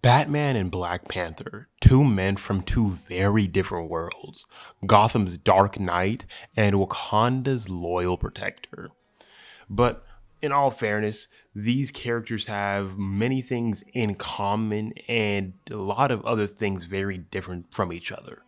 Batman and Black Panther, two men from two very different worlds, Gotham's Dark Knight and Wakanda's loyal protector. But in all fairness, these characters have many things in common and a lot of other things very different from each other.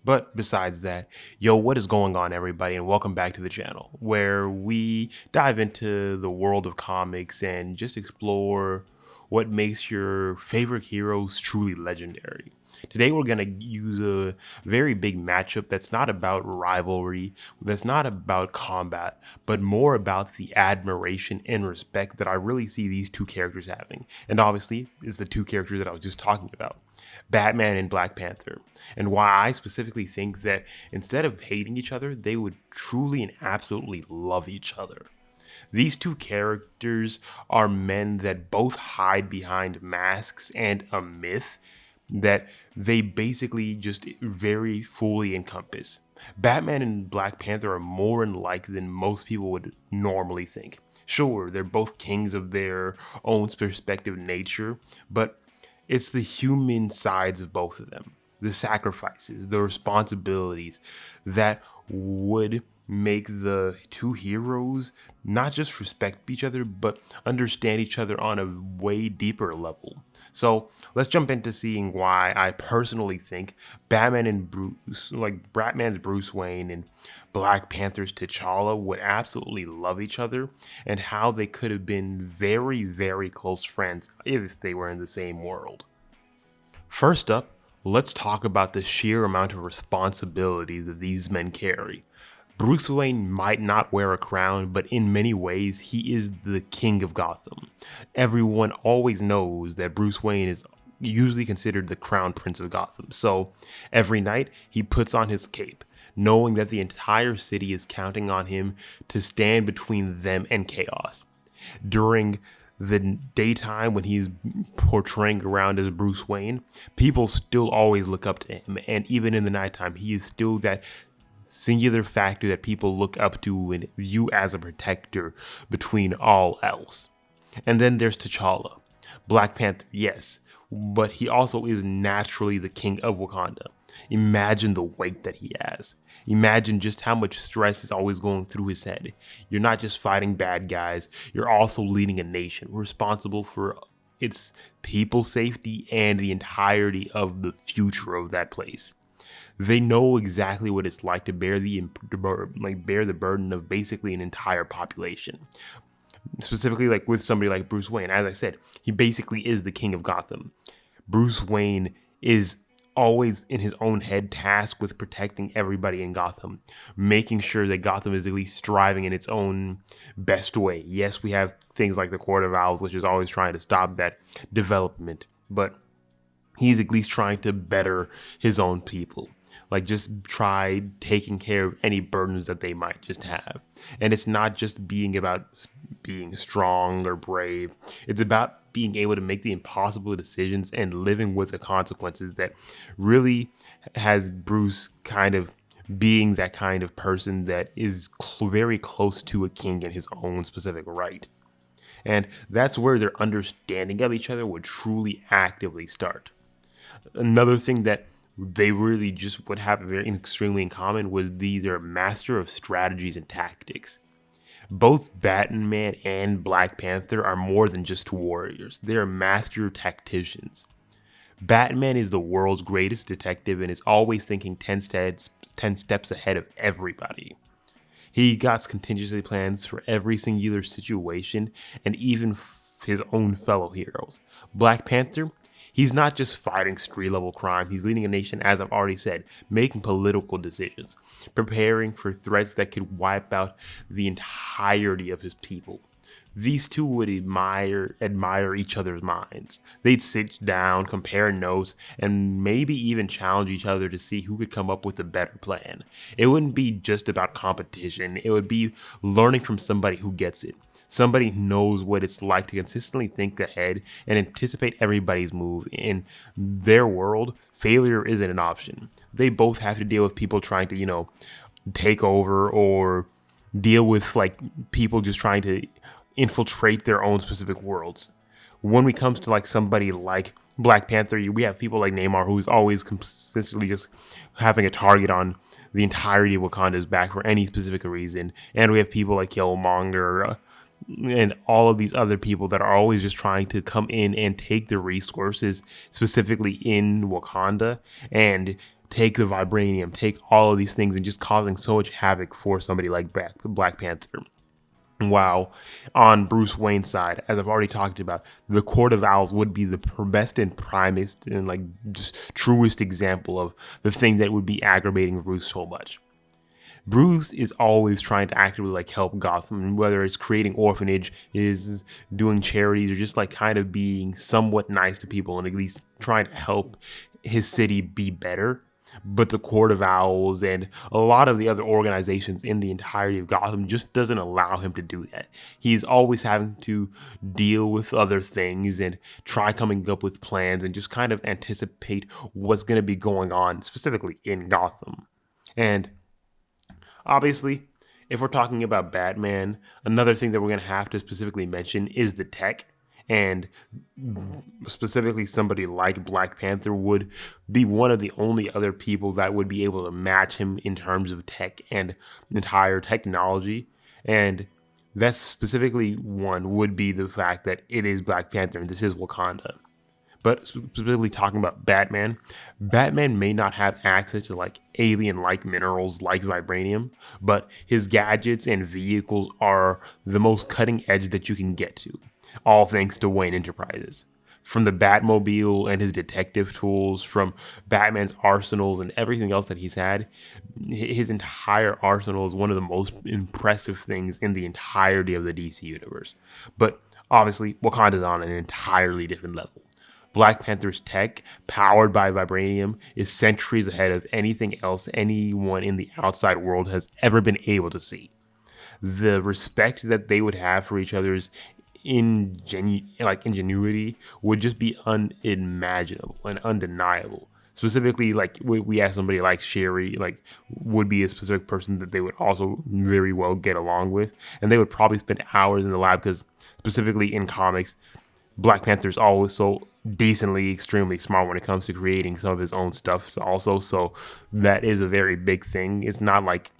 But besides that, yo, what is going on, everybody, and welcome back to the channel, where we dive into the world of comics and just explore what makes your favorite heroes truly legendary. Today, we're going to use a very big matchup that's not about rivalry, that's not about combat, but more about the admiration and respect that I really see these two characters having. And obviously, it's the two characters that I was just talking about, Batman and Black Panther. And why I specifically think that instead of hating each other, they would truly and absolutely love each other. These two characters are men that both hide behind masks and a myth that they basically just very fully encompass. Batman and Black Panther are more alike than most people would normally think. Sure, they're both kings of their own perspective nature, but it's the human sides of both of them, the sacrifices, the responsibilities that would make the two heroes not just respect each other, but understand each other on a way deeper level. So let's jump into seeing why I personally think Batman's Bruce Wayne and Black Panther's T'Challa would absolutely love each other, and how they could have been very, very close friends if they were in the same world. First up, let's talk about the sheer amount of responsibility that these men carry. Bruce Wayne might not wear a crown, but in many ways, he is the king of Gotham. Everyone always knows that Bruce Wayne is usually considered the crown prince of Gotham. So every night, he puts on his cape, knowing that the entire city is counting on him to stand between them and chaos. During the daytime, when he's portraying around as Bruce Wayne, people still always look up to him. And even in the nighttime, he is still that singular factor that people look up to and view as a protector between all else. And then there's T'Challa, Black Panther, yes, but he also is naturally the king of Wakanda. Imagine the weight that he has. Imagine just how much stress is always going through his head. You're not just fighting bad guys, you're also leading a nation responsible for its people's safety and the entirety of the future of that place. They know exactly what it's like to bear the burden of basically an entire population. Specifically, like with somebody like Bruce Wayne, as I said, he basically is the king of Gotham. Bruce Wayne is always in his own head tasked with protecting everybody in Gotham, making sure that Gotham is at least striving in its own best way. Yes, we have things like the Court of Owls, which is always trying to stop that development, but he's at least trying to better his own people. Like, just try taking care of any burdens that they might just have. And it's not just being about being strong or brave. It's about being able to make the impossible decisions and living with the consequences that really has Bruce kind of being that kind of person that is very close to a king in his own specific right. And that's where their understanding of each other would truly actively start. Another thing that they really just would have very extremely in common was their master of strategies and tactics. Both Batman and Black Panther are more than just warriors. They're master tacticians. Batman is the world's greatest detective and is always thinking 10 steps ahead of everybody. He got contingency plans for every singular situation and even his own fellow heroes. Black Panther, he's not just fighting street-level crime, he's leading a nation, as I've already said, making political decisions, preparing for threats that could wipe out the entirety of his people. These two would admire each other's minds. They'd sit down, compare notes, and maybe even challenge each other to see who could come up with a better plan. It wouldn't be just about competition, it would be learning from somebody who gets it. Somebody who knows what it's like to consistently think ahead and anticipate everybody's move. In their world, failure isn't an option. They both have to deal with people trying to, take over, or deal with people just trying to infiltrate their own specific worlds. When it comes to somebody like Black Panther, we have people like Neymar, who's always consistently just having a target on the entirety of Wakanda's back for any specific reason. And we have people like Killmonger and all of these other people that are always just trying to come in and take the resources, specifically in Wakanda, and take the vibranium, take all of these things, and just causing so much havoc for somebody like Black Panther. Wow. On Bruce Wayne's side, as I've already talked about, the Court of Owls would be the best and primest and like just truest example of the thing that would be aggravating Bruce so much. Bruce is always trying to actively like help Gotham, whether it's creating orphanage, is doing charities, or just like kind of being somewhat nice to people and at least trying to help his city be better. But the Court of Owls and a lot of the other organizations in the entirety of Gotham just doesn't allow him to do that. He's always having to deal with other things and try coming up with plans and just kind of anticipate what's going to be going on specifically in Gotham. And obviously, if we're talking about Batman, another thing that we're going to have to specifically mention is the tech. And specifically, somebody like Black Panther would be one of the only other people that would be able to match him in terms of tech and entire technology. And that's specifically one would be the fact that it is Black Panther and this is Wakanda. But specifically talking about Batman, Batman may not have access to like alien-like minerals like vibranium, but his gadgets and vehicles are the most cutting edge that you can get to, all thanks to Wayne Enterprises. From the Batmobile and his detective tools, from Batman's arsenals and everything else that he's had, his entire arsenal is one of the most impressive things in the entirety of the DC universe. But obviously, Wakanda's on an entirely different level. Black Panther's tech, powered by vibranium, is centuries ahead of anything else anyone in the outside world has ever been able to see. The respect that they would have for each other's ingenuity would just be unimaginable and undeniable. Specifically, like we have somebody like Sherry, like would be a specific person that they would also very well get along with, and they would probably spend hours in the lab because specifically in comics, Black Panther's always so decently, extremely smart when it comes to creating some of his own stuff also. So that is a very big thing. It's not like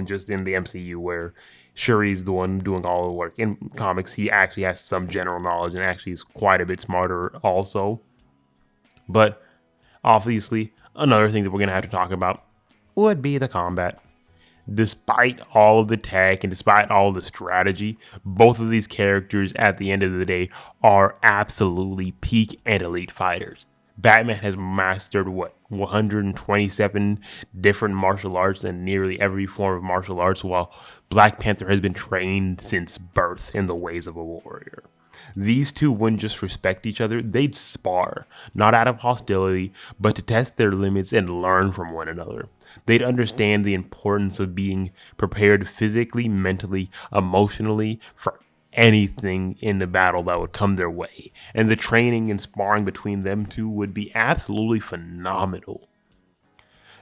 just in the MCU where Shuri's the one doing all the work. In comics, he actually has some general knowledge and actually is quite a bit smarter also. But obviously, another thing that we're going to have to talk about would be the combat. Despite all of the tech and despite all of the strategy, both of these characters at the end of the day are absolutely peak and elite fighters. Batman has mastered 127 different martial arts and nearly every form of martial arts, while Black Panther has been trained since birth in the ways of a warrior. These two wouldn't just respect each other, they'd spar, not out of hostility, but to test their limits and learn from one another. They'd understand the importance of being prepared physically, mentally, emotionally for anything in the battle that would come their way. And the training and sparring between them two would be absolutely phenomenal.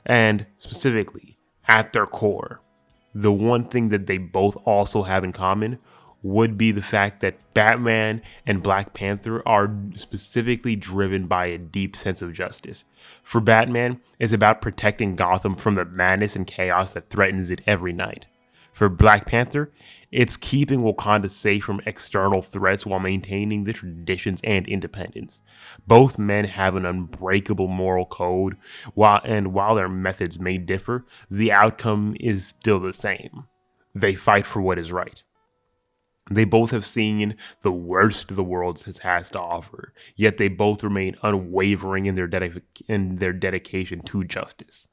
And specifically, at their core, the one thing that they both also have in common would be the fact that Batman and Black Panther are specifically driven by a deep sense of justice. For Batman, it's about protecting Gotham from the madness and chaos that threatens it every night. For Black Panther, it's keeping Wakanda safe from external threats while maintaining the traditions and independence. Both men have an unbreakable moral code, while their methods may differ, the outcome is still the same. They fight for what is right. They both have seen the worst the world has to offer, yet they both remain unwavering in their dedication to justice.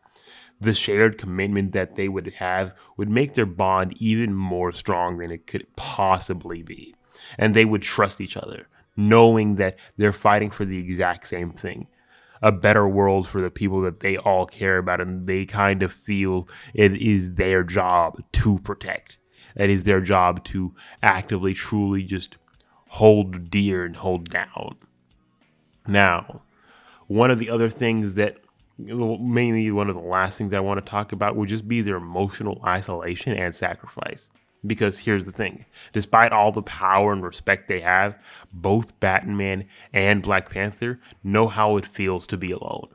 The shared commitment that they would have would make their bond even more strong than it could possibly be. And they would trust each other, knowing that they're fighting for the exact same thing. A better world for the people that they all care about and they kind of feel it is their job to protect. That is their job to actively, truly just hold dear and hold down. Now, one of the other things that, mainly one of the last things that I want to talk about would just be their emotional isolation and sacrifice. Because here's the thing, despite all the power and respect they have, both Batman and Black Panther know how it feels to be alone.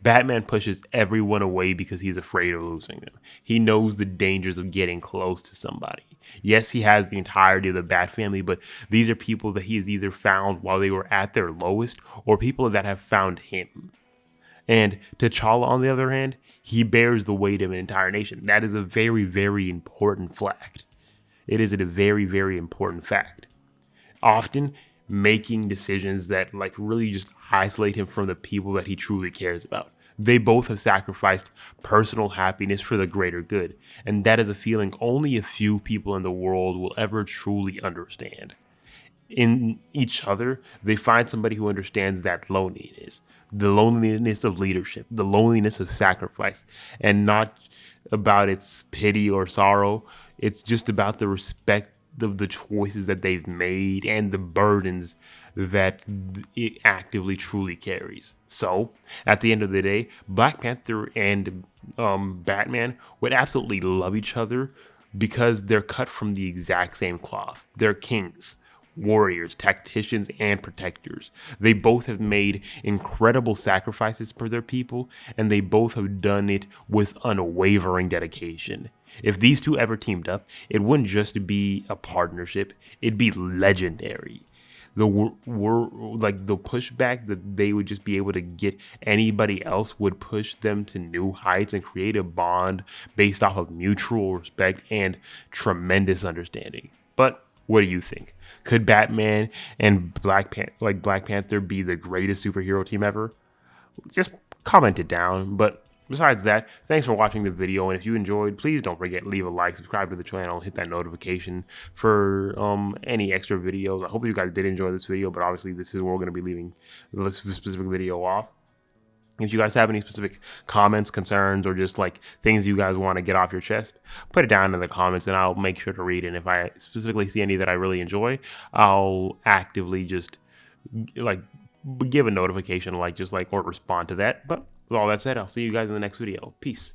Batman pushes everyone away because he's afraid of losing them. He knows the dangers of getting close to somebody. Yes, he has the entirety of the Bat family, but these are people that he has either found while they were at their lowest or people that have found him. And T'Challa, on the other hand, he bears the weight of an entire nation. That is a very, very important fact. It is a very, very important fact. Often making decisions that like really just isolate him from the people that he truly cares about. They both have sacrificed personal happiness for the greater good, and that is a feeling only a few people in the world will ever truly understand. In each other, they find somebody who understands that loneliness, the loneliness of leadership, the loneliness of sacrifice, and not about its pity or sorrow. It's just about the respect of the choices that they've made and the burdens that it actively truly carries. So, at the end of the day, Black Panther and Batman would absolutely love each other because they're cut from the exact same cloth. They're kings, warriors, tacticians, and protectors. They both have made incredible sacrifices for their people, and they both have done it with unwavering dedication. If these two ever teamed up, it wouldn't just be a partnership, it'd be legendary. The pushback that they would just be able to get anybody else would push them to new heights and create a bond based off of mutual respect and tremendous understanding. But what do you think? Could Batman and Black Panther be the greatest superhero team ever? Just comment it down. But besides that, thanks for watching the video. And if you enjoyed, please don't forget leave a like, subscribe to the channel, and hit that notification for any extra videos. I hope you guys did enjoy this video, but obviously this is where we're going to be leaving this specific video off. If you guys have any specific comments, concerns, or just like things you guys want to get off your chest, put it down in the comments and I'll make sure to read it. And if I specifically see any that I really enjoy, I'll actively just like give a notification, or respond to that. But with all that said, I'll see you guys in the next video. Peace.